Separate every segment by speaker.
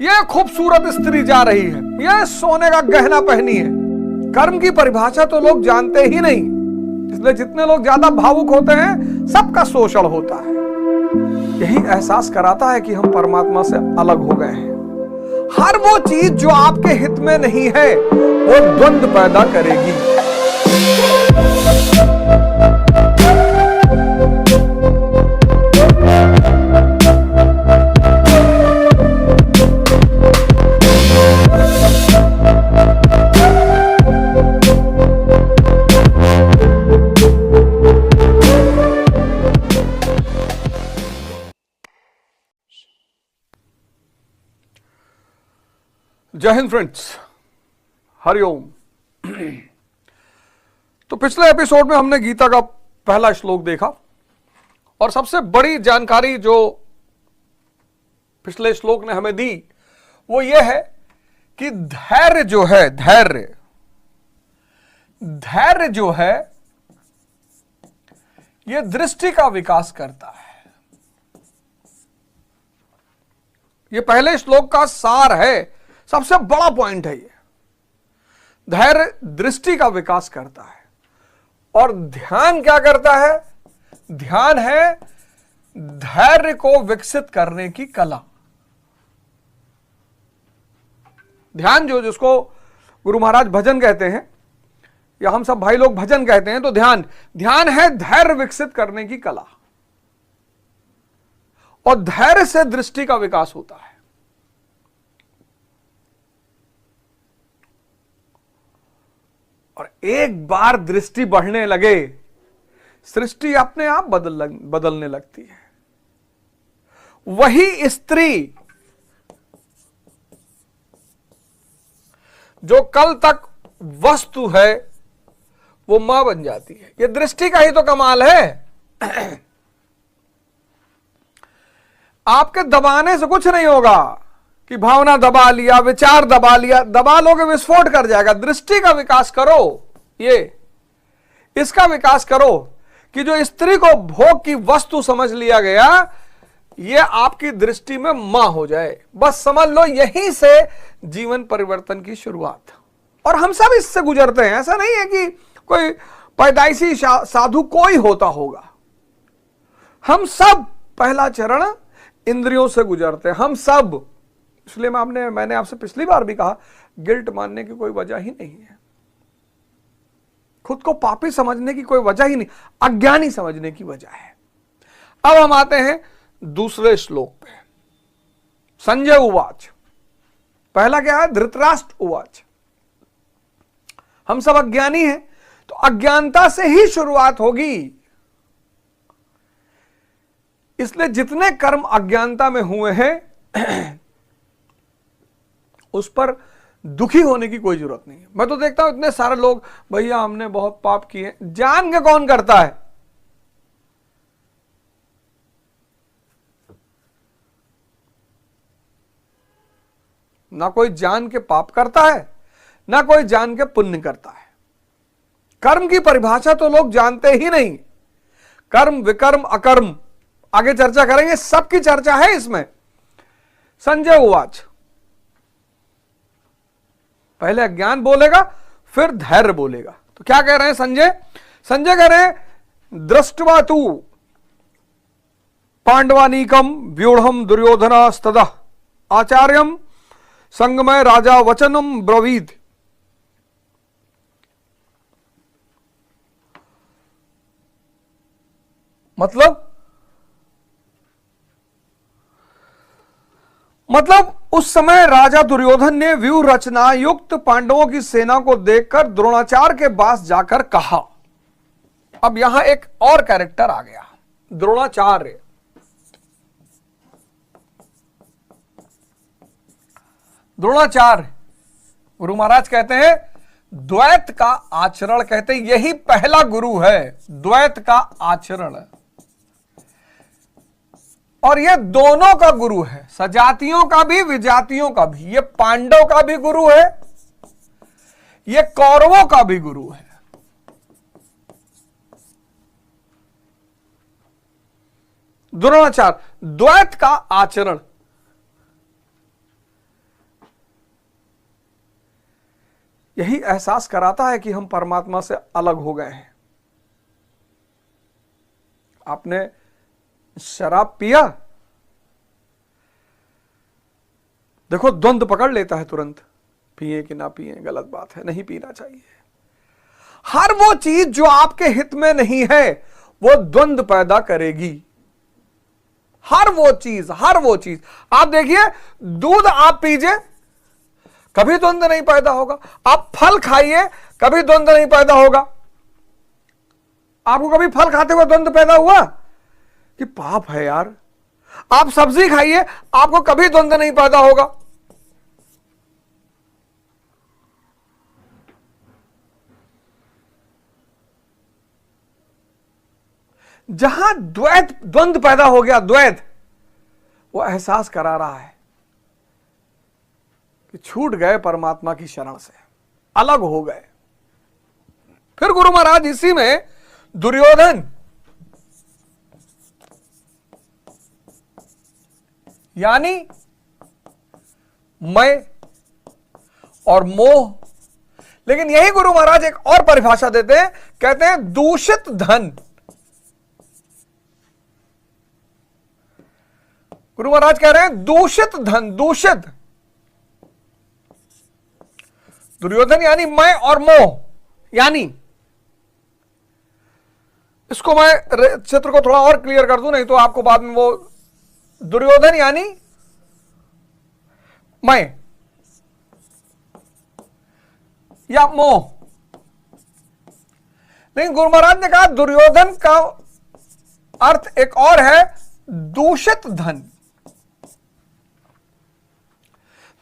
Speaker 1: यह खूबसूरत स्त्री जा रही है, यह सोने का गहना पहनी है। कर्म की परिभाषा तो लोग जानते ही नहीं, इसलिए जितने लोग ज्यादा भावुक होते हैं सबका शोषण होता है। यही एहसास कराता है कि हम परमात्मा से अलग हो गए हैं। हर वो चीज जो आपके हित में नहीं है वो द्वंद्व पैदा करेगी। जय हिंद फ्रेंड्स, हरिओम। तो पिछले एपिसोड में हमने गीता का पहला श्लोक देखा और सबसे बड़ी जानकारी जो पिछले श्लोक ने हमें दी वो ये है कि धैर्य जो है, धैर्य जो है ये दृष्टि का विकास करता है। ये पहले श्लोक का सार है, सबसे बड़ा पॉइंट है ये। धैर्य दृष्टि का विकास करता है और ध्यान क्या करता है? ध्यान है धैर्य को विकसित करने की कला। ध्यान जिसको गुरु महाराज भजन कहते हैं या हम सब भाई लोग भजन कहते हैं, तो ध्यान है धैर्य विकसित करने की कला। और धैर्य से दृष्टि का विकास होता है। और एक बार दृष्टि बढ़ने लगे, सृष्टि अपने आप बदलने लगती है। वही स्त्री जो कल तक वस्तु है वो मां बन जाती है। ये दृष्टि का ही तो कमाल है। आपके दबाने से कुछ नहीं होगा कि भावना दबा लिया, विचार दबा लिया, दबा लोगे विस्फोट कर जाएगा। दृष्टि का विकास करो, इसका विकास करो कि जो स्त्री को भोग की वस्तु समझ लिया गया, ये आपकी दृष्टि में मां हो जाए। बस समझ लो यहीं से जीवन परिवर्तन की शुरुआत। और हम सब इससे गुजरते हैं। ऐसा नहीं है कि कोई पैदाइशी साधु कोई होता होगा। हम सब पहला चरण इंद्रियों से गुजरते हैं, हम सब। इसलिए मैंने आपसे पिछली बार भी कहा, गिल्ट मानने की कोई वजह ही नहीं है। खुद को पापी समझने की कोई वजह ही नहीं, अज्ञानी समझने की वजह है। अब हम आते हैं दूसरे श्लोक पे। संजय उवाच। पहला क्या है? धृतराष्ट्र उवाच। हम सब अज्ञानी हैं, तो अज्ञानता से ही शुरुआत होगी। इसलिए जितने कर्म अज्ञानता में हुए हैं उस पर दुखी होने की कोई जरूरत नहीं है। मैं तो देखता हूं इतने सारे लोग, भैया हमने बहुत पाप किए। जान के कौन करता है? ना कोई जान के पाप करता है, ना कोई जान के पुण्य करता है। कर्म की परिभाषा तो लोग जानते ही नहीं। कर्म, विकर्म, अकर्म, आगे चर्चा करेंगे, सबकी चर्चा है इसमें। संजय उवाच। पहले अज्ञान बोलेगा, फिर धैर्य बोलेगा। तो क्या कह रहे हैं संजय? संजय कह रहे हैं, दृष्ट्वा तु पांडवानीकम व्यूढ़म दुर्योधनास्ततः आचार्यम संगमय राजा वचनम ब्रवीद। मतलब उस समय राजा दुर्योधन ने व्यूह रचना युक्त पांडवों की सेना को देखकर द्रोणाचार्य के पास जाकर कहा। अब यहां एक और कैरेक्टर आ गया, द्रोणाचार्य। द्रोणाचार्य गुरु महाराज कहते हैं द्वैत का आचरण, कहते हैं यही पहला गुरु है, द्वैत का आचरण। और ये दोनों का गुरु है, सजातियों का भी विजातियों का भी। ये पांडव का भी गुरु है, ये कौरवों का भी गुरु है। द्रोणाचार्य, द्वैत का आचरण। यही एहसास कराता है कि हम परमात्मा से अलग हो गए हैं। आपने शराब पिया, देखो द्वंद्व पकड़ लेता है तुरंत, पिए कि ना पिए, गलत बात है, नहीं पीना चाहिए। हर वो चीज जो आपके हित में नहीं है वो द्वंद्व पैदा करेगी। हर वो चीज आप देखिए, दूध आप पीजिए, कभी द्वंद्व नहीं पैदा होगा। आप फल खाइए, कभी द्वंद्व नहीं पैदा होगा। आपको कभी फल खाते हुए द्वंद्व पैदा हुआ कि पाप है यार? आप सब्जी खाइए, आपको कभी द्वंद्व नहीं पैदा होगा। जहां द्वंद्व पैदा हो गया, द्वैत, वो एहसास करा रहा है कि छूट गए परमात्मा की शरण से, अलग हो गए। फिर गुरु महाराज इसी में दुर्योधन यानी मैं और मोह, लेकिन यही गुरु महाराज एक और परिभाषा देते हैं, कहते हैं दूषित धन। गुरु महाराज कह रहे हैं दूषित धन, दूषित। दुर्योधन यानी मैं और मोह, यानी इसको मैं चित्र को थोड़ा और क्लियर कर दूं, नहीं तो आपको बाद में वो, दुर्योधन यानी मैं या मोह। लेकिन गुरु महाराज ने कहा दुर्योधन का अर्थ एक और है, दूषित धन।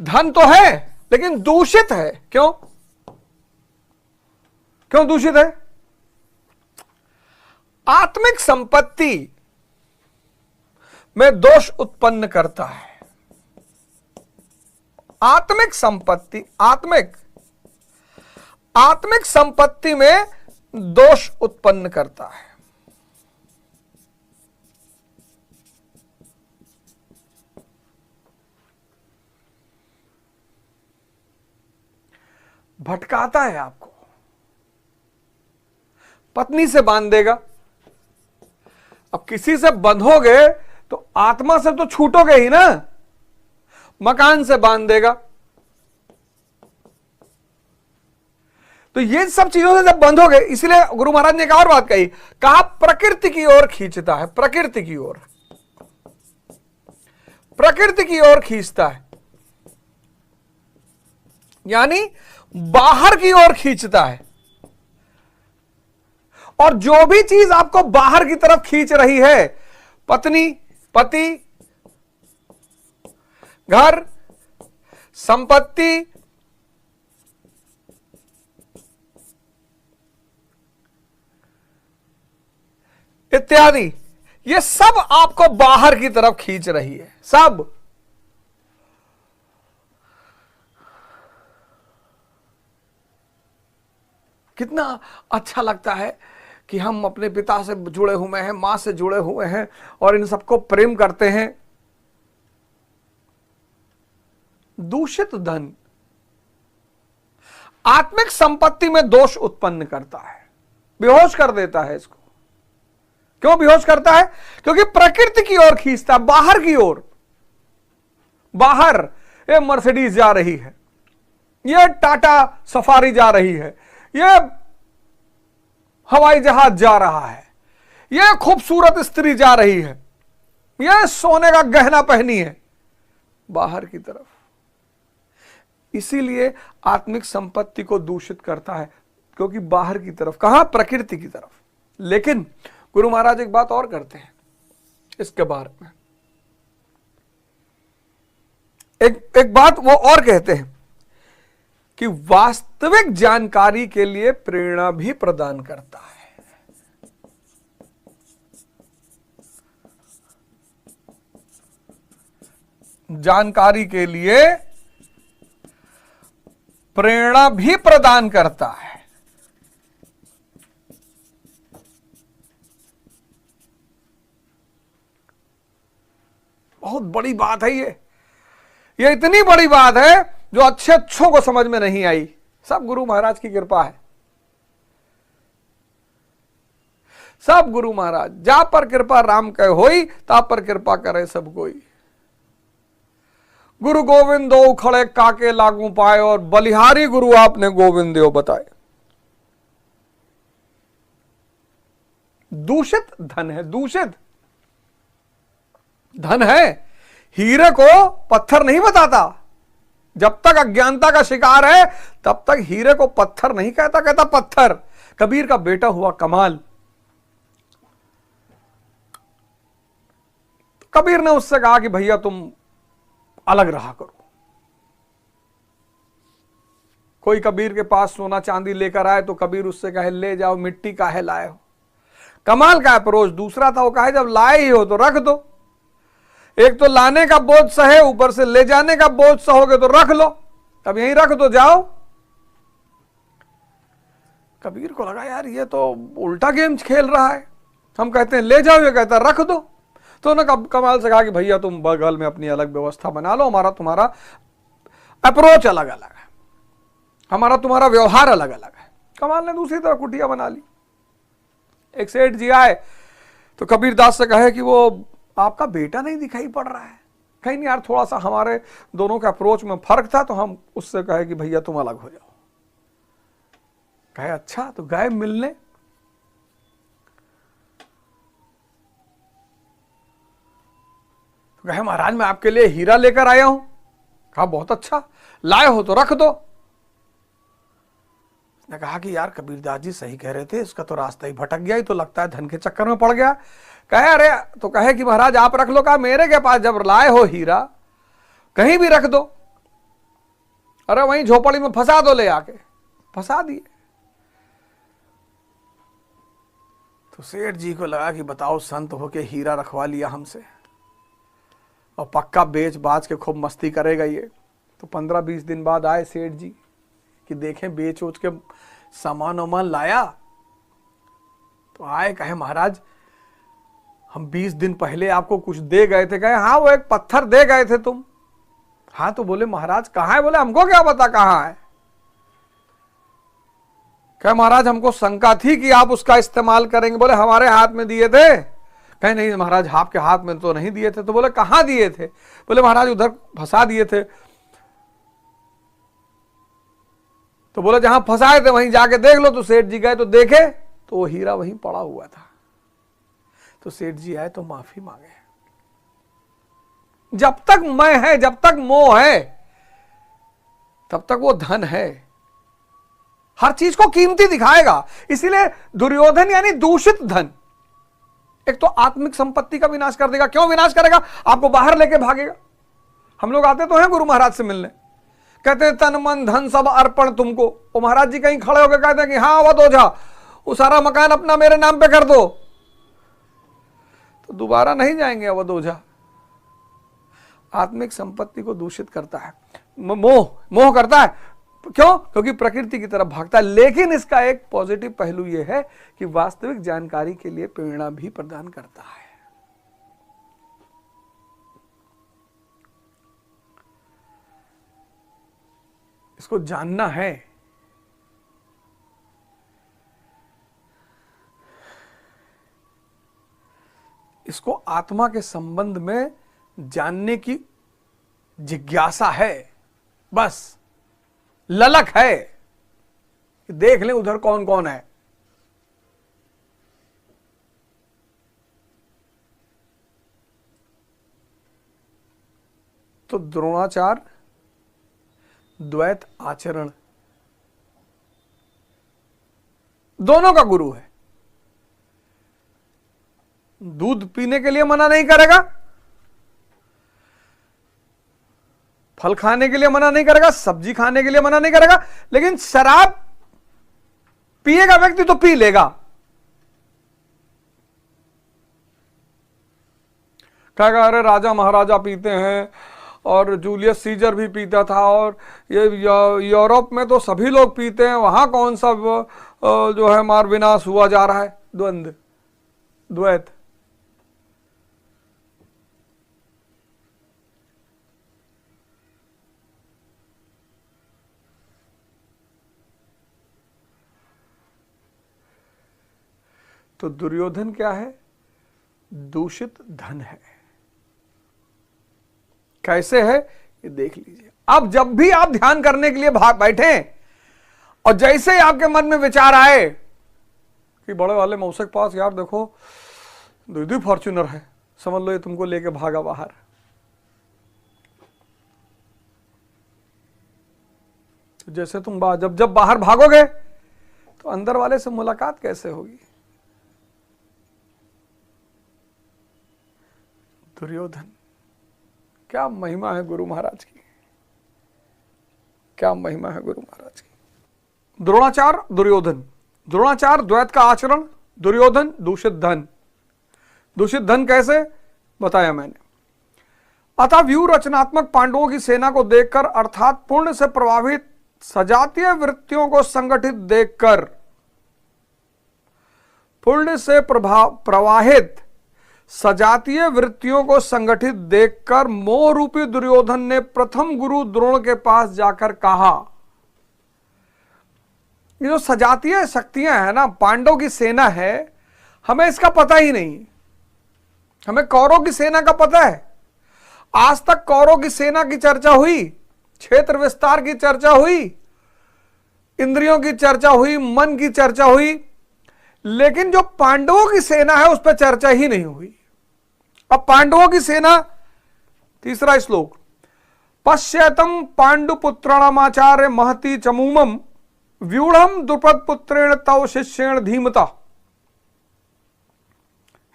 Speaker 1: धन तो है लेकिन दूषित है। क्यों दूषित है? आत्मिक संपत्ति में दोष उत्पन्न करता है। आत्मिक संपत्ति, आत्मिक संपत्ति में दोष उत्पन्न करता है। भटकाता है आपको, पत्नी से बांध देगा। अब किसी से बंधोगे तो आत्मा से तो छूटोगे ही ना, मकान से बांध देगा। तो ये सब चीजों से जब बंधोगे, इसलिए गुरु महाराज ने एक और बात कही, कहा प्रकृति की ओर खींचता है, प्रकृति की ओर, प्रकृति की ओर खींचता है, यानी बाहर की ओर खींचता है। और जो भी चीज आपको बाहर की तरफ खींच रही है, पत्नी, पति, घर, संपत्ति, इत्यादि, ये सब आपको बाहर की तरफ खींच रही है, सब। कितना अच्छा लगता है कि हम अपने पिता से जुड़े हुए हैं, मां से जुड़े हुए हैं और इन सबको प्रेम करते हैं। दूषित धन आत्मिक संपत्ति में दोष उत्पन्न करता है, बेहोश कर देता है इसको। क्यों बेहोश करता है? क्योंकि प्रकृति की ओर खींचता है, बाहर की ओर। बाहर ये मर्सिडीज जा रही है, ये टाटा सफारी जा रही है, ये हवाई जहाज जा रहा है, ये खूबसूरत स्त्री जा रही है, ये सोने का गहना पहनी है, बाहर की तरफ। इसीलिए आत्मिक संपत्ति को दूषित करता है, क्योंकि बाहर की तरफ, कहां? प्रकृति की तरफ। लेकिन गुरु महाराज एक बात और करते हैं इसके बारे में, एक बात वो और कहते हैं कि वास्तविक जानकारी के लिए प्रेरणा भी प्रदान करता है। जानकारी के लिए प्रेरणा भी प्रदान करता है। बहुत बड़ी बात है ये इतनी बड़ी बात है जो अच्छे अच्छों को समझ में नहीं आई, सब गुरु महाराज की कृपा है, सब गुरु महाराज। जा पर कृपा राम कह होई, ता पर कृपा करे सब कोई। गुरु गोविंद दो खड़े काके लागू पाए, और बलिहारी गुरु आपने गोविंद देव बताए। दूषित धन है, दूषित धन है। हीरे को पत्थर नहीं बताता। जब तक अज्ञानता का शिकार है तब तक हीरे को पत्थर नहीं कहता, कहता पत्थर। कबीर का बेटा हुआ कमाल। कबीर ने उससे कहा कि भैया तुम अलग रहा करो। कोई कबीर के पास सोना चांदी लेकर आए तो कबीर उससे कहे ले जाओ, मिट्टी काहे लाए हो। कमाल का अप्रोच। दूसरा था वो कहे जब लाए ही हो तो रख दो। एक तो लाने का बोझ सहे, ऊपर से ले जाने का बोझ सहोगे तो रख लो, अब यहीं रख दो जाओ। कबीर को लगा यार ये तो उल्टा गेम खेल रहा है। हम कहते हैं ले जाओ, ये कहता है रख दो। तो उन्होंने कमाल से कहा कि भैया तुम बगल में अपनी अलग व्यवस्था बना लो, हमारा तुम्हारा अप्रोच अलग अलग है, हमारा तुम्हारा व्यवहार अलग अलग है। कमाल ने दूसरी तरफ कुटिया बना ली। एक सेठ जी आए तो कबीर दास से कहे कि वो आपका बेटा नहीं दिखाई पड़ रहा है। कहीं नहीं यार, थोड़ा सा हमारे दोनों के अप्रोच में फर्क था, तो हम उससे कहे कि भैया तुम अलग हो जाओ। कहे अच्छा, तो गए मिलने। तो कहे महाराज मैं आपके लिए हीरा लेकर आया हूं। कहा बहुत अच्छा, लाए हो तो रख दो। ने कहा कि यार कबीरदास जी सही कह रहे थे, इसका तो रास्ता ही भटक गया, ही तो लगता है धन के चक्कर में पड़ गया। कहे अरे, तो कहे कि महाराज आप रख लो। कहा मेरे के पास जब लाए हो हीरा कहीं भी रख दो, अरे वहीं झोपड़ी में फंसा दो, ले आके फंसा दिए। तो सेठ जी को लगा कि बताओ संत होके हीरा रखवा लिया हमसे, और पक्का बेच बाज के खूब मस्ती करेगा ये। तो 15-20 दिन बाद आए सेठ जी कि देखें बेच उच के सामान वामान लाया। तो आए, कहे महाराज हम 20 दिन पहले आपको कुछ दे गए थे। कहे हाँ वो एक पत्थर दे गए थे तुम। हाँ, तो बोले महाराज कहाँ है। बोले हमको क्या पता कहाँ है। कहे महाराज हमको शंका थी कि आप उसका इस्तेमाल करेंगे। बोले हमारे हाथ में दिए थे। कहे नहीं महाराज आपके हाथ में तो नहीं दिए थे। तो बोले कहाँ दिए थे। बोले महाराज उधर फंसा दिए थे। तो बोले जहां फंसाए थे वहीं जाके देख लो। तो सेठ जी गए तो देखे तो वो हीरा वहीं पड़ा हुआ था। तो सेठ जी आए तो माफी मांगे। जब तक मैं है, जब तक मोह है, तब तक वो धन है, हर चीज को कीमती दिखाएगा। इसीलिए दुर्योधन यानी दूषित धन एक तो आत्मिक संपत्ति का विनाश कर देगा। क्यों विनाश करेगा? आपको बाहर लेके भागेगा। हम लोग आते तो हैं गुरु महाराज से मिलने, कहते हैं तन मन धन सब अर्पण तुमको। वो महाराज जी कहीं खड़े होकर कहते हैं कि हाँ अवध ओझा वो सारा मकान अपना मेरे नाम पे कर दो, तो दोबारा नहीं जाएंगे अवध ओझा। आत्मिक संपत्ति को दूषित करता है, मोह करता है। क्यों? क्योंकि प्रकृति की तरफ भागता है। लेकिन इसका एक पॉजिटिव पहलू यह है कि वास्तविक जानकारी के लिए प्रेरणा भी प्रदान करता है। इसको जानना है। इसको आत्मा के संबंध में जानने की जिज्ञासा है, बस ललक है कि देख लें उधर कौन कौन है। तो द्रोणाचार्य द्वैत आचरण दोनों का गुरु है। दूध पीने के लिए मना नहीं करेगा, फल खाने के लिए मना नहीं करेगा, सब्जी खाने के लिए मना नहीं करेगा, लेकिन शराब पिएगा व्यक्ति तो पी लेगा। कहेगा अरे राजा महाराजा पीते हैं और जूलियस सीजर भी पीता था और ये यूरोप में तो सभी लोग पीते हैं, वहां कौन सा जो है मार विनाश हुआ जा रहा है। द्वंद्व, द्वैत। तो दुर्योधन क्या है? दूषित धन है। कैसे है ये देख लीजिए। अब जब भी आप ध्यान करने के लिए भाग बैठे और जैसे ही आपके मन में विचार आए कि बड़े वाले मौसे के पास यार देखो दो फॉर्च्यूनर है, समझ लो ये तुमको लेके भागा बाहर, तो जैसे तुम जब बाहर भागोगे तो अंदर वाले से मुलाकात कैसे होगी? दुर्योधन, क्या महिमा है गुरु महाराज की, क्या महिमा है गुरु महाराज की। द्रोणाचार्य, दुर्योधन। द्रोणाचार्य द्वैत का आचरण, दुर्योधन दूषित धन। दूषित धन कैसे बताया मैंने। अतः व्यू रचनात्मक पांडवों की सेना को देखकर अर्थात पुण्य से प्रभावित सजातीय वृत्तियों को संगठित देखकर, पुण्य से प्रवाहित सजातीय वृत्तियों को संगठित देखकर मोह रूपी दुर्योधन ने प्रथम गुरु द्रोण के पास जाकर कहा। ये जो सजातीय शक्तियां है ना, पांडव की सेना है, हमें इसका पता ही नहीं। हमें कौरव की सेना का पता है, आज तक कौरव की सेना की चर्चा हुई, क्षेत्र विस्तार की चर्चा हुई, इंद्रियों की चर्चा हुई, मन की चर्चा हुई, लेकिन जो पांडवों की सेना है उस पर चर्चा ही नहीं हुई। अब पांडवों की सेना, तीसरा श्लोक, पश्यतम पांडुपुत्राणामाचार्य महती चमूमम व्यूढ़म द्रुपद पुत्रेण तव शिष्येण धीमता।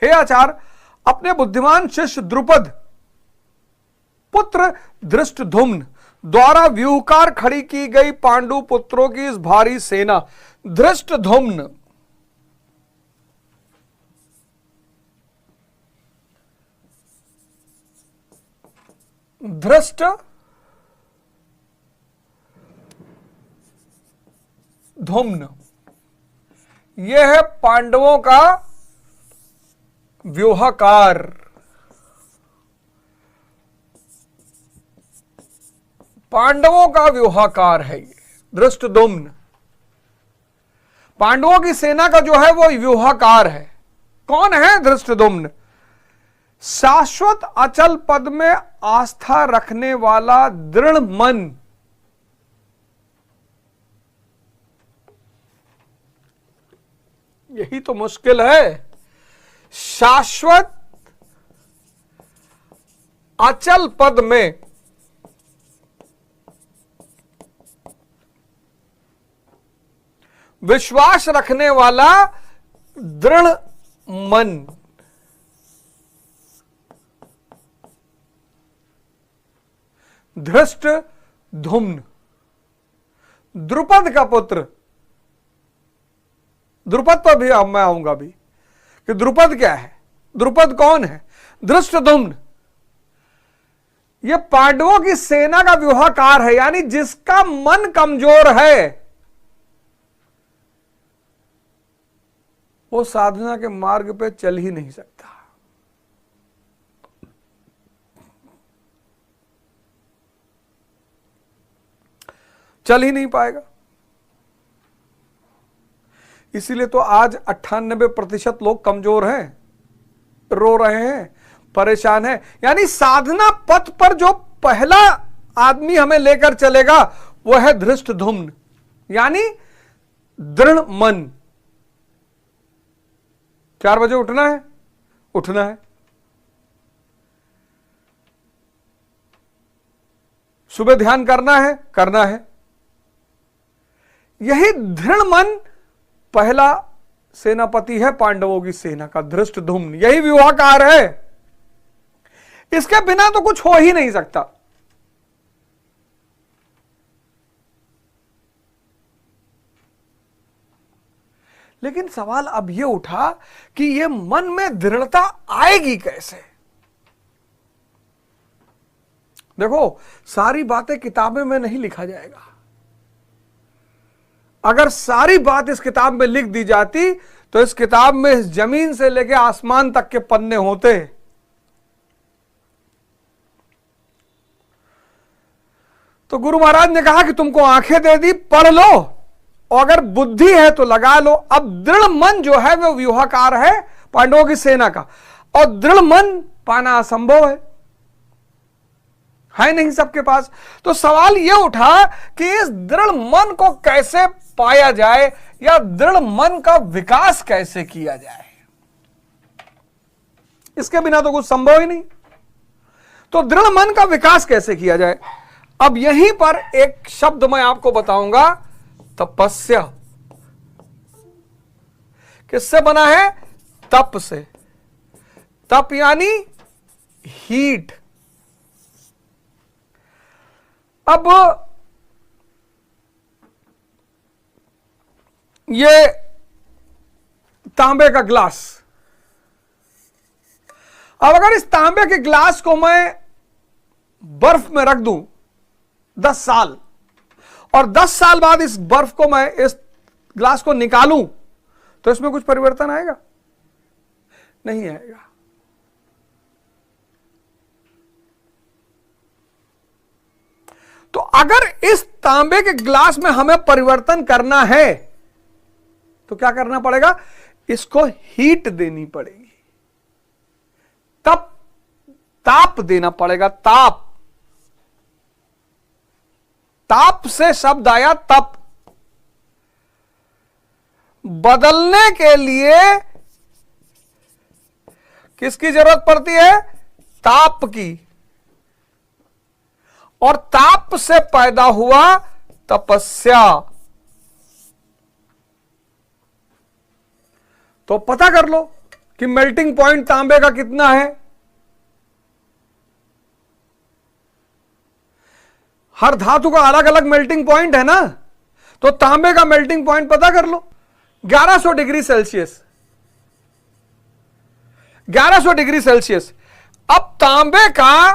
Speaker 1: हे आचार्य, अपने बुद्धिमान शिष्य द्रुपद पुत्र धृष्टद्युम्न द्वारा व्यूहकार खड़ी की गई पांडु पुत्रों की इस भारी सेना, धृष्टद्युम्न धृष्ट धुम्न, यह है पांडवों का व्यूहकार। पांडवों का व्यूहकार है ये धृष्टद्युम्न। पांडवों की सेना का जो है वो व्यूहकार है। कौन है धृष्टद्युम्न? शाश्वत अचल पद में आस्था रखने वाला दृढ़ मन, यही तो मुश्किल है। शाश्वत अचल पद में विश्वास रखने वाला दृढ़ मन, धृष्टद्युम्न, द्रुपद का पुत्र। द्रुपद पर भी मैं आऊंगा भी कि द्रुपद क्या है, द्रुपद कौन है? धृष्टद्युम्न। यह पांडवों की सेना का व्यूहकार है, यानी जिसका मन कमजोर है वो साधना के मार्ग पे चल ही नहीं सकता। चल ही नहीं पाएगा। इसीलिए तो आज 98% लोग कमजोर हैं, रो रहे हैं, परेशान हैं। यानी साधना पथ पर जो पहला आदमी हमें लेकर चलेगा वो है धृष्टद्युम्न, यानी दृढ़ मन। 4 बजे उठना है, उठना है। सुबह ध्यान करना है, करना है। यही दृढ़ मन पहला सेनापति है पांडवों की सेना का, धृष्टद्युम्न। यही व्यूहकार है, इसके बिना तो कुछ हो ही नहीं सकता। लेकिन सवाल अब यह उठा कि यह मन में दृढ़ता आएगी कैसे? देखो, सारी बातें किताबें में नहीं लिखा जाएगा। अगर सारी बात इस किताब में लिख दी जाती तो इस किताब में इस जमीन से लेकर आसमान तक के पन्ने होते। तो गुरु महाराज ने कहा कि तुमको आंखें दे दी, पढ़ लो और अगर बुद्धि है तो लगा लो। अब दृढ़ मन जो है वो व्यूहाकार है पांडवों की सेना का, और दृढ़ मन पाना असंभव है नहीं सबके पास। तो सवाल यह उठा कि इस दृढ़ मन को कैसे पाया जाए, या दृढ़ मन का विकास कैसे किया जाए। इसके बिना तो कुछ संभव ही नहीं। तो दृढ़ मन का विकास कैसे किया जाए, अब यहीं पर एक शब्द मैं आपको बताऊंगा, तपस्या। किससे बना है? तप से। तप यानी हीट। अब ये तांबे का ग्लास, अब अगर इस तांबे के ग्लास को मैं बर्फ में रख दूं 10 साल, और 10 साल बाद इस बर्फ को मैं इस ग्लास को निकालूं, तो इसमें कुछ परिवर्तन आएगा? नहीं आएगा। तो अगर इस तांबे के ग्लास में हमें परिवर्तन करना है तो क्या करना पड़ेगा? इसको हीट देनी पड़ेगी, तब ताप देना पड़ेगा। ताप, ताप से शब्द आया तप। बदलने के लिए किसकी जरूरत पड़ती है? ताप की। और ताप से पैदा हुआ तपस्या। तो पता कर लो कि मेल्टिंग पॉइंट तांबे का कितना है। हर धातु का अलग अलग मेल्टिंग पॉइंट है ना, तो तांबे का मेल्टिंग पॉइंट पता कर लो, 1100 डिग्री सेल्सियस। 1100 degree Celsius. अब तांबे का,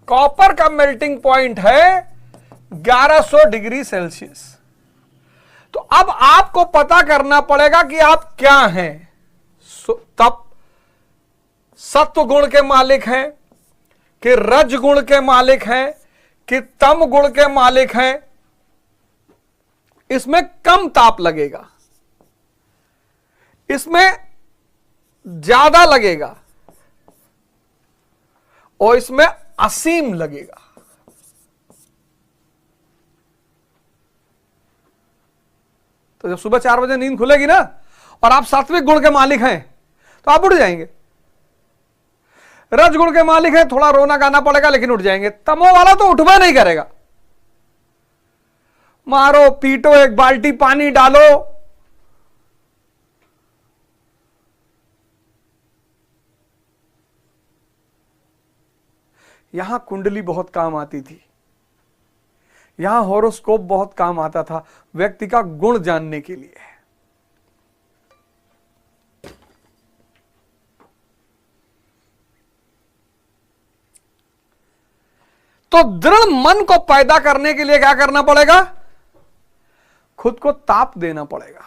Speaker 1: कॉपर का मेल्टिंग पॉइंट है 1100 डिग्री सेल्सियस। तो अब आपको पता करना पड़ेगा कि आप क्या हैं। तब सत्व गुण के मालिक हैं कि रज गुण के मालिक हैं कि तम गुण के मालिक हैं। इसमें कम ताप लगेगा, इसमें ज्यादा लगेगा, और इसमें असीम लगेगा। तो जब सुबह 4 बजे नींद खुलेगी ना, और आप सात्विक गुण के मालिक हैं, तो आप उठ जाएंगे। रज गुण के मालिक हैं, थोड़ा रोना गाना पड़ेगा लेकिन उठ जाएंगे। तमो वाला तो उठवा नहीं करेगा, मारो पीटो, एक बाल्टी पानी डालो, यहां कुंडली बहुत काम आती थी, यहां हॉरोस्कोप बहुत काम आता था व्यक्ति का गुण जानने के लिए। तो दृढ़ मन को पैदा करने के लिए क्या करना पड़ेगा? खुद को ताप देना पड़ेगा।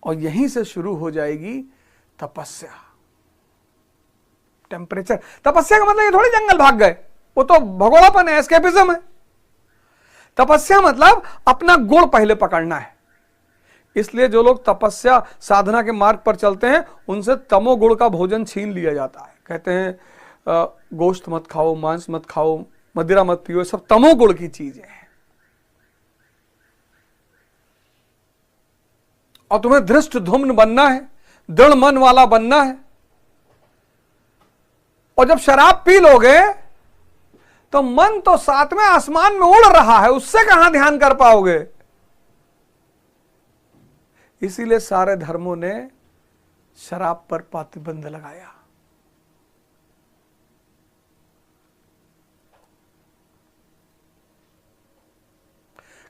Speaker 1: और यहीं से शुरू हो जाएगी तपस्या। टेम्परेचर, तपस्या का मतलब ये थोड़ी जंगल भाग गए, वो तो भगोड़ापन है, एस्केपिज्म है। तपस्या मतलब अपना गुण पहले पकड़ना है। इसलिए जो लोग तपस्या साधना के मार्ग पर चलते हैं, उनसे तमोगुण का भोजन छीन लिया जाता है। कहते हैं गोश्त मत खाओ, मांस मत खाओ, मदिरा मत पियो, सब तमोगुण की चीजें हैं। और तुम्हें धृष्ट धुम्न बनना है, दृढ़ मन वाला बनना है। और जब शराब पी लोगे तो मन तो 7वें आसमान में उड़ रहा है, उससे कहां ध्यान कर पाओगे। इसीलिए सारे धर्मों ने शराब पर प्रतिबंध लगाया।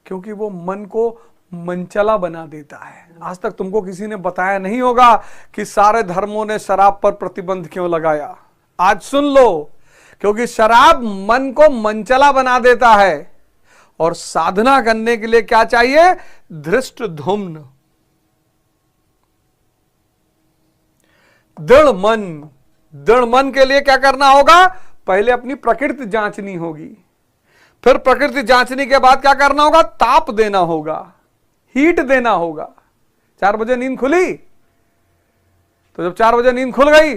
Speaker 1: क्योंकि वो मन को मनचला बना देता है। आज तक तुमको किसी ने बताया नहीं होगा कि सारे धर्मों ने शराब पर प्रतिबंध क्यों लगाया। आज सुन लो, क्योंकि शराब मन को मनचला बना देता है। और साधना करने के लिए क्या चाहिए? धृष्ट धुम्न, दृढ़ मन। दृढ़ मन के लिए क्या करना होगा? पहले अपनी प्रकृति जांचनी होगी। फिर प्रकृति जांचने के बाद क्या करना होगा? ताप देना होगा, हीट देना होगा। 4 बजे नींद खुली, तो जब 4 बजे नींद खुल गई,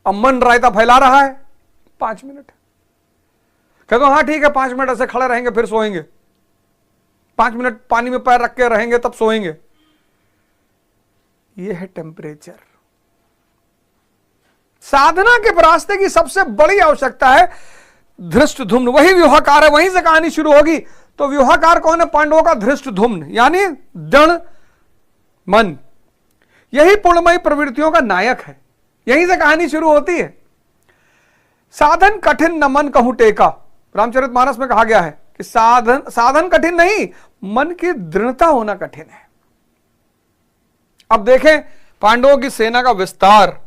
Speaker 1: अब मन रायता फैला रहा है, 5 मिनट कहते हो हाँ ठीक है, 5 मिनट ऐसे खड़े रहेंगे फिर सोएंगे, 5 मिनट पानी में पैर रख के रहेंगे तब सोएंगे। यह है टेम्परेचर। साधना के रास्ते की सबसे बड़ी आवश्यकता है धृष्टद्युम्न। वही व्यूहाकार है, वहीं से कहानी शुरू होगी। तो व्यूहाकार कौन है? पांडवों का धृष्टद्युम्न, यानी दृढ़ मन। यही पूर्णमयी प्रवृत्तियों का नायक है, यहीं से कहानी शुरू होती है। साधन कठिन न मन कहूं टेका, रामचरितमानस में कहा गया है कि साधन कठिन नहीं, मन की दृढ़ता होना कठिन है। अब देखें पांडवों की सेना का विस्तार।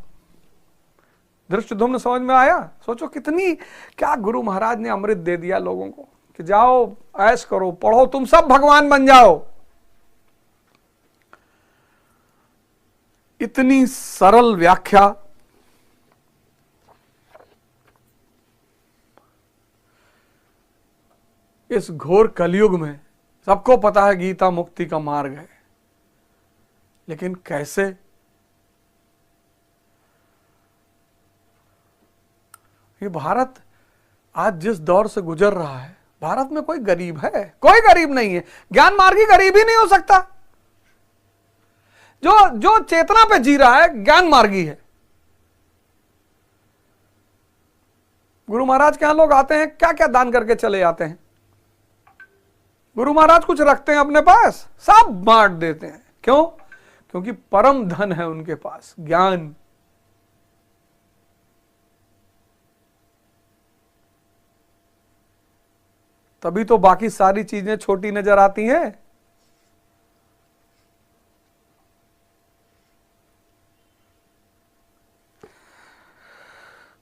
Speaker 1: धृष्टद्युम्न समझ में आया? सोचो कितनी, क्या गुरु महाराज ने अमृत दे दिया लोगों को कि जाओ ऐश करो, पढ़ो, तुम सब भगवान बन जाओ। इतनी सरल व्याख्या। इस घोर कलयुग में सबको पता है गीता मुक्ति का मार्ग है, लेकिन कैसे? ये भारत आज जिस दौर से गुजर रहा है, भारत में कोई गरीब है? कोई गरीब नहीं है। ज्ञान मार्गी गरीब ही नहीं हो सकता। जो चेतना पे जी रहा है ज्ञान मार्गी है। गुरु महाराज के यहां लोग आते हैं, क्या क्या दान करके चले जाते हैं। गुरु महाराज कुछ रखते हैं अपने पास, सब बांट देते हैं। क्यों? क्योंकि परम धन है उनके पास, ज्ञान। तभी तो बाकी सारी चीजें छोटी नजर आती हैं।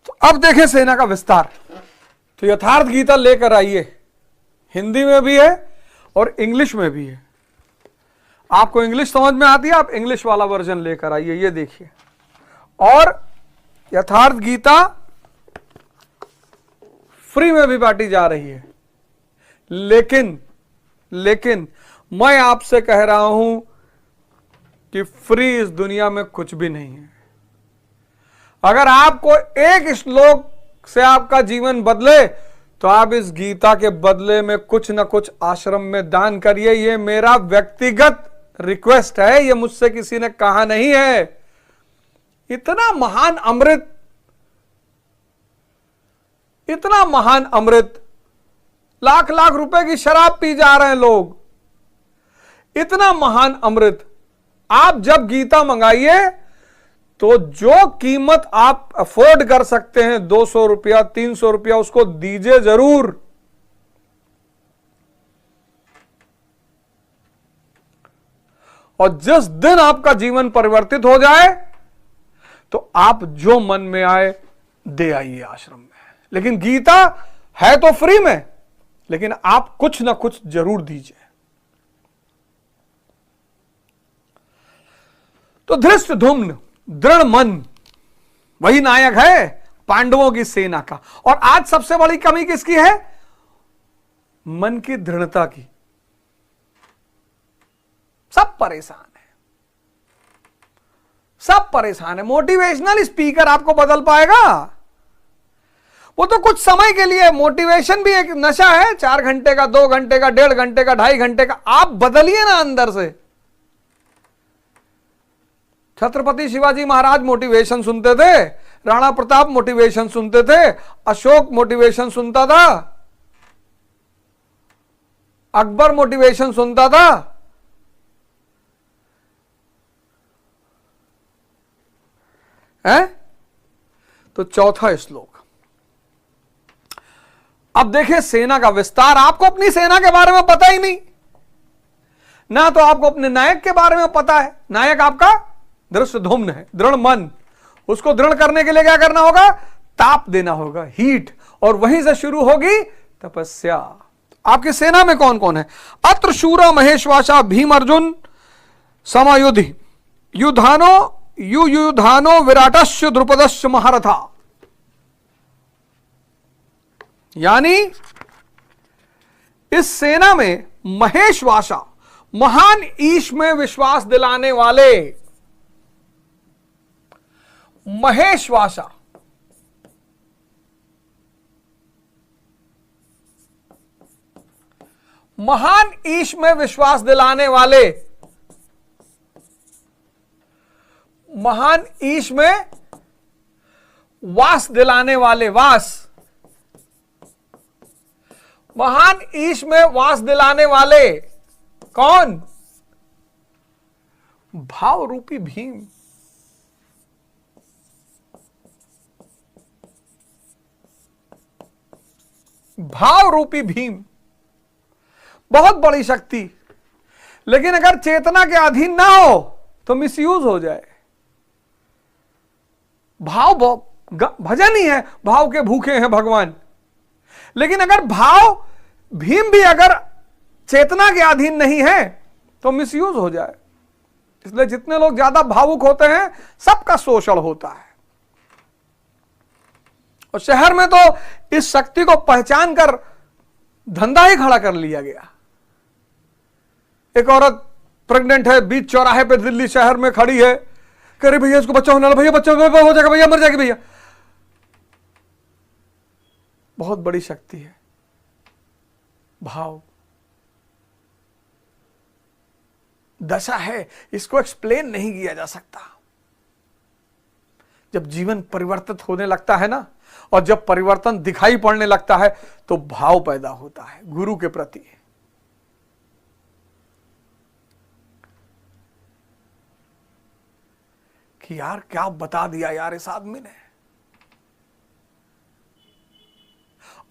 Speaker 1: तो अब देखें सेना का विस्तार। तो यथार्थ गीता लेकर आइए, हिंदी में भी है और इंग्लिश में भी है। आपको इंग्लिश समझ में आती है, आप इंग्लिश वाला वर्जन लेकर आइए, ये देखिए। और यथार्थ गीता फ्री में भी बांटी जा रही है। लेकिन मैं आपसे कह रहा हूं कि फ्री इस दुनिया में कुछ भी नहीं है। अगर आपको एक श्लोक से आपका जीवन बदले, तो आप इस गीता के बदले में कुछ ना कुछ आश्रम में दान करिए। ये मेरा व्यक्तिगत रिक्वेस्ट है, ये मुझसे किसी ने कहा नहीं है। इतना महान अमृत, इतना महान अमृत, लाख लाख रुपए की शराब पी जा रहे हैं लोग। इतना महान अमृत, आप जब गीता मंगाइए तो जो कीमत आप अफोर्ड कर सकते हैं, 200 रुपया, 300 रुपया, उसको दीजिए जरूर। और जिस दिन आपका जीवन परिवर्तित हो जाए, तो आप जो मन में आए दे आइए आश्रम में। लेकिन गीता है तो फ्री में, लेकिन आप कुछ ना कुछ जरूर दीजिए। तो धृष्टद्युम्न, दृढ़ मन, वही नायक है पांडवों की सेना का। और आज सबसे बड़ी कमी किसकी है? मन की दृढ़ता की। सब परेशान है, सब परेशान है। मोटिवेशनल स्पीकर आपको बदल पाएगा? वो तो कुछ समय के लिए। मोटिवेशन भी एक नशा है, 4 घंटे का, 2 घंटे का, 1.5 घंटे का, 2.5 घंटे का। आप बदलिए ना अंदर से। छत्रपति शिवाजी महाराज मोटिवेशन सुनते थे, राणा प्रताप मोटिवेशन सुनते थे, अशोक मोटिवेशन सुनता था, अकबर मोटिवेशन सुनता था। है? तो चौथा श्लोक। अब देखिए सेना का विस्तार। आपको अपनी सेना के बारे में पता ही नहीं ना, तो आपको अपने नायक के बारे में पता है। नायक आपका धृष्टद्युम्न है, दृढ़ मन। उसको दृढ़ करने के लिए क्या करना होगा? ताप देना होगा, हीट। और वहीं से शुरू होगी तपस्या। आपकी सेना में कौन कौन है? अत्र शूरा महेशवासा भीम अर्जुन समयुधि युधानो विराटश्च द्रुपदश्च महारथा। यानी इस सेना में महेशवासा, महान ईश में विश्वास दिलाने वाले, महेशवासा, महान ईश में विश्वास दिलाने वाले, महान ईश में वास दिलाने वाले, वास, महान ईश में वास दिलाने वाले कौन? भाव रूपी भीम। भाव रूपी भीम बहुत बड़ी शक्ति, लेकिन अगर चेतना के अधीन ना हो तो मिसयूज हो जाए। भाव भजन ही है, भाव के भूखे हैं भगवान, लेकिन अगर भाव भीम भी अगर चेतना के अधीन नहीं है तो मिसयूज हो जाए। इसलिए जितने लोग ज्यादा भावुक होते हैं सबका शोषण होता है। और शहर में तो इस शक्ति को पहचान कर धंधा ही खड़ा कर लिया गया। एक औरत प्रेग्नेंट है, बीच चौराहे पे दिल्ली शहर में खड़ी है, कह रही भैया इसको बच्चा होने वाला, भैया बच्चा हो जाएगा, भैया मर जाएगी भैया। बहुत बड़ी शक्ति है भाव, दशा है, इसको एक्सप्लेन नहीं किया जा सकता। जब जीवन परिवर्तित होने लगता है ना, और जब परिवर्तन दिखाई पड़ने लगता है तो भाव पैदा होता है गुरु के प्रति। कि यार क्या बता दिया यार इस आदमी ने।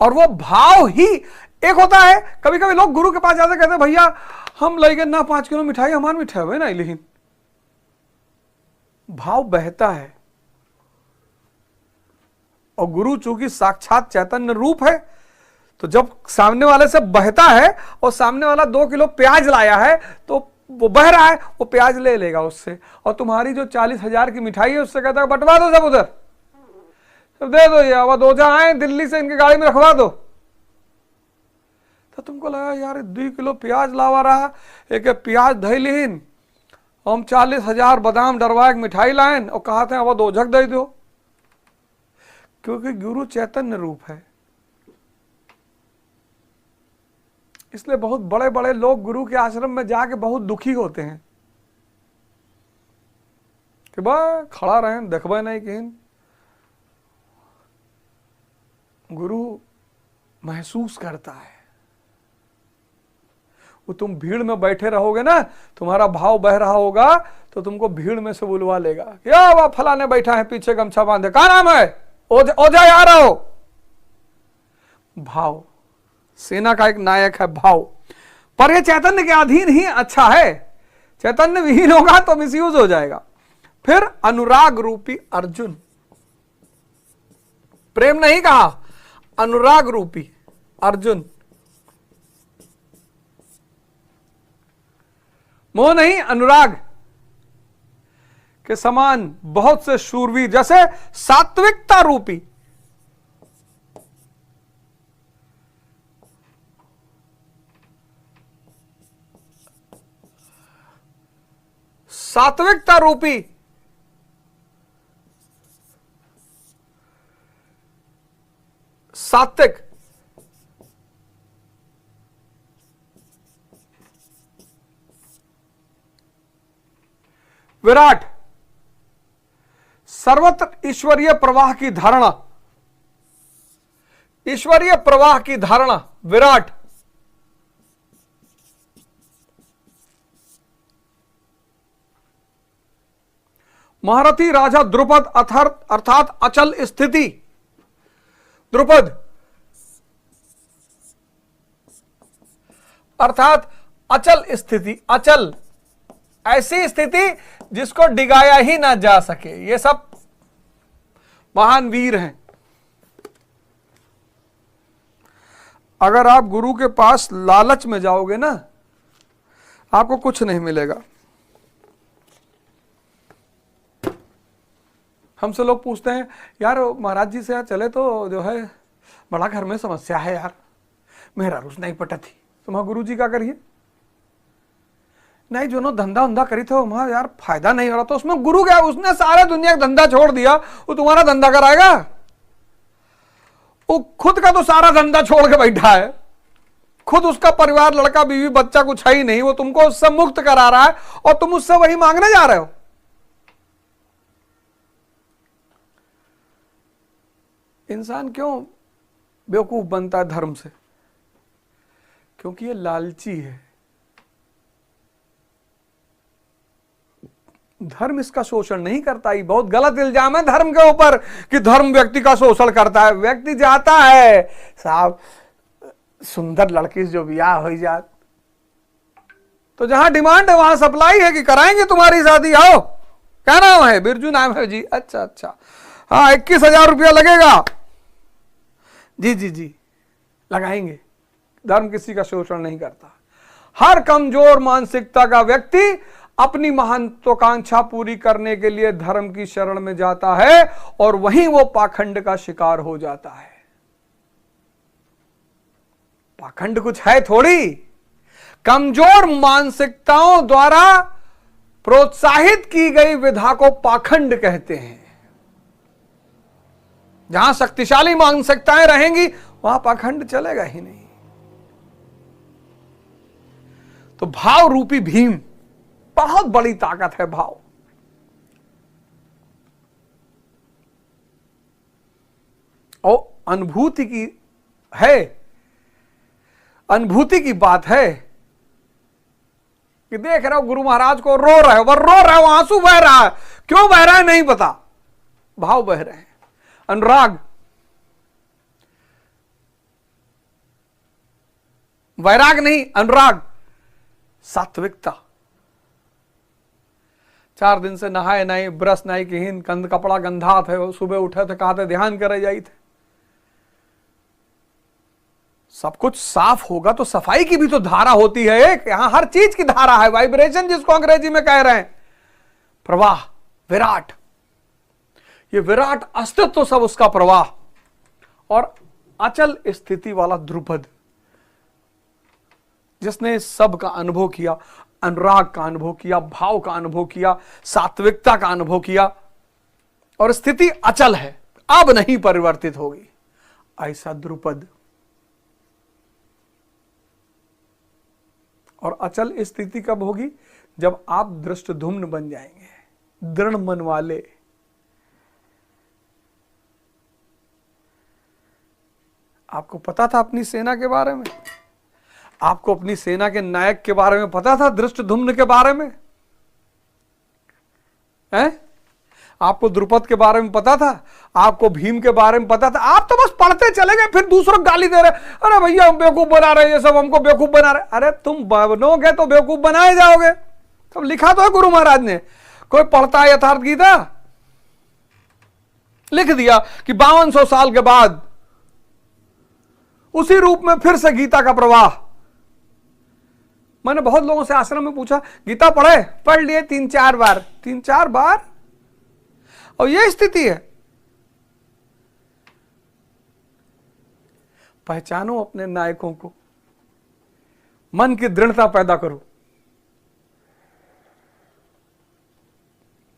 Speaker 1: और वो भाव ही एक होता है। कभी कभी लोग गुरु के पास जाते कहते भैया हम लेंगे ना 5 किलो मिठाई, हमारी मिठाई हुए ना, लेकिन भाव बहता है। और गुरु चूंकि साक्षात चैतन्य रूप है, तो जब सामने वाले से बहता है और सामने वाला 2 किलो प्याज लाया है तो वो बह रहा है, वो प्याज ले लेगा उससे, और तुम्हारी जो 40,000 की मिठाई है उससे कहता है बंटवा दो सब उधर, सब दे दो, ये अब दोजा आए दिल्ली से इनकी गाड़ी में रखवा दो। तो तुमको लगा यार 2 किलो प्याज लावा रहा, एक प्याज धैलीन, हम 40,000 बादाम डरवा एक मिठाई लाइन और कहा था अब दो झक दे दो। क्योंकि गुरु चैतन्य रूप है। इसलिए बहुत बड़े बड़े लोग गुरु के आश्रम में जाके बहुत दुखी होते हैं कि बा खड़ा रहे देखबे नहीं कहीं। गुरु महसूस करता है। वो तुम भीड़ में बैठे रहोगे ना, तुम्हारा भाव बह रहा होगा तो तुमको भीड़ में से बुलवा लेगा, क्या वह फलाने बैठा है पीछे गमछा बांधे, क्या नाम है, ओझा आ रहा हो। भाव सेना का एक नायक है भाव। पर यह चैतन्य के अधीन ही अच्छा है, चैतन्य विहीन होगा तो मिसयूज हो जाएगा। फिर अनुराग रूपी अर्जुन, प्रेम नहीं कहा, अनुराग रूपी अर्जुन, मोह नहीं अनुराग के समान बहुत से शूरवीर, जैसे सात्विकता रूपी, सात्विकता रूपी सात्विक, विराट, सर्वत्र ईश्वरीय प्रवाह की धारणा, ईश्वरीय प्रवाह की धारणा विराट, महारथी राजा द्रुपद अर्थात अचल स्थिति, द्रुपद अर्थात अचल स्थिति, अचल ऐसी स्थिति जिसको डिगाया ही ना जा सके। ये सब महान वीर हैं। अगर आप गुरु के पास लालच में जाओगे ना, आपको कुछ नहीं मिलेगा। हमसे लोग पूछते हैं यार महाराज जी से यार चले तो जो है बड़ा घर में समस्या है यार, मेरा रुस नहीं पटा थी, तो गुरु जी का करिए, नहीं जो धंधा उंधा करी थे वहां यार फायदा नहीं हो रहा, तो उसमें गुरु क्या, उसने सारे दुनिया का धंधा छोड़ दिया, वो तुम्हारा धंधा कराएगा? वो खुद का तो सारा धंधा छोड़ के बैठा है, खुद उसका परिवार, लड़का बीवी बच्चा कुछ है ही नहीं, वो तुमको उससे मुक्त करा रहा है और तुम उससे वही मांगने जा रहे हो। इंसान क्यों बेवकूफ बनता है धर्म से? क्योंकि ये लालची है। धर्म इसका शोषण नहीं करता। ये बहुत गलत इल्जाम है धर्म के ऊपर कि धर्म व्यक्ति का शोषण करता है। व्यक्ति जाता है साहब सुंदर लड़की से जो ब्याह हो जात, तो जहां डिमांड है वहां सप्लाई है कि कराएंगे तुम्हारी शादी, आओ। क्या नाम है? बिरजू नाम है जी। अच्छा अच्छा, हाँ 21,000 रुपया लगेगा जी जी जी, लगाएंगे। धर्म किसी का शोषण नहीं करता। हर कमजोर मानसिकता का व्यक्ति अपनी महत्वाकांक्षा पूरी करने के लिए धर्म की शरण में जाता है और वहीं वो पाखंड का शिकार हो जाता है। पाखंड कुछ है थोड़ी, कमजोर मानसिकताओं द्वारा प्रोत्साहित की गई विधा को पाखंड कहते हैं। जहां शक्तिशाली मानसिकताएं रहेंगी वहां पाखंड चलेगा ही नहीं। तो भाव रूपी भीम, बहुत बड़ी ताकत है भाव। और अनुभूति की है, अनुभूति की बात है कि देख रहे हो गुरु महाराज को, रो रहे हो, वो रो रहे हो, आंसू बह रहा है, क्यों बह रहा है नहीं पता, भाव बह रहे हैं। अनुराग, वैराग नहीं, अनुराग, सात्विकता। 4 दिन से नहाए नहीं, ब्रश नहीं किहीन, कंध कपड़ा गंधा थे, सुबह उठे थे, कहा थे ध्यान करे जाई थे। सब कुछ साफ होगा तो सफाई की भी तो धारा होती है एक, यहां हर चीज की धारा है, वाइब्रेशन जिसको अंग्रेजी में कह रहे हैं, प्रवाह, विराट। ये विराट अस्तित्व सब उसका प्रवाह और अचल स्थिति वाला ध्रुपद, जिसने सब का अनुभव किया, अनुराग का अनुभव किया, भाव का अनुभव किया, सात्विकता का अनुभव किया, और स्थिति अचल है, अब नहीं परिवर्तित होगी, ऐसा ध्रुपद। और अचल स्थिति कब होगी? जब आप दृष्टधुम्न बन जाएंगे, दृढ़ मन वाले। आपको पता था अपनी सेना के बारे में? आपको अपनी सेना के नायक के बारे में पता था? दृष्टधुम्न के बारे में है? आपको द्रुपद के बारे में पता था? आपको भीम के बारे में पता था? आप तो बस पढ़ते चले गए, फिर दूसरों को गाली दे रहे, अरे भैया हम बेवकूफ बना रहे, ये सब हमको बेवकूफ बना रहे। अरे तुम बनोगे तो बेवकूफ बनाए जाओगे। तब लिखा तो है गुरु महाराज ने, कोई पढ़ता है यथार्थ गीता? लिख दिया कि 5200 साल के बाद उसी रूप में फिर से गीता का प्रवाह। मैंने बहुत लोगों से आश्रम में पूछा, गीता पढ़े? पढ़ लिए 3-4 बार। 3-4 बार? और यह स्थिति है। पहचानो अपने नायकों को, मन की दृढ़ता पैदा करो।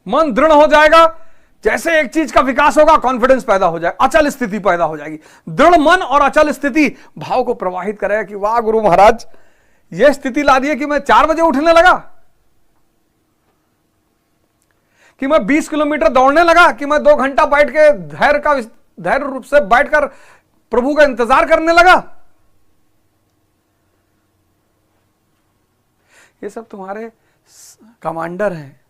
Speaker 1: मन दृढ़ हो जाएगा, जैसे एक चीज का विकास होगा, कॉन्फिडेंस पैदा हो जाएगा, अचल स्थिति पैदा हो जाएगी। दृढ़ मन और अचल स्थिति भाव को प्रवाहित करेगा कि वाह गुरु महाराज, यह स्थिति ला दी है कि मैं 4 बजे उठने लगा, कि मैं 20 किलोमीटर दौड़ने लगा, कि मैं 2 घंटा बैठ के धैर्य रूप से बैठकर प्रभु का इंतजार करने लगा। ये सब तुम्हारे कमांडर हैं,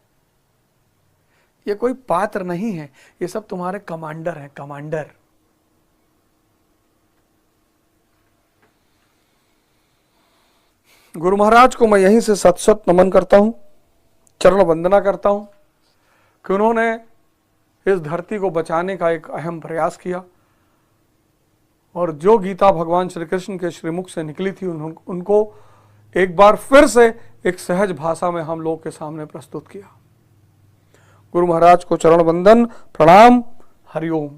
Speaker 1: ये कोई पात्र नहीं है, ये सब तुम्हारे कमांडर हैं, कमांडर। गुरु महाराज को मैं यहीं से सत नमन करता हूं, चरण वंदना करता हूं कि उन्होंने इस धरती को बचाने का एक अहम प्रयास किया, और जो गीता भगवान श्री कृष्ण के श्रीमुख से निकली थी उनको एक बार फिर से एक सहज भाषा में हम लोग के सामने प्रस्तुत किया। गुरु महाराज को चरण वंदन, प्रणाम, हरिओम।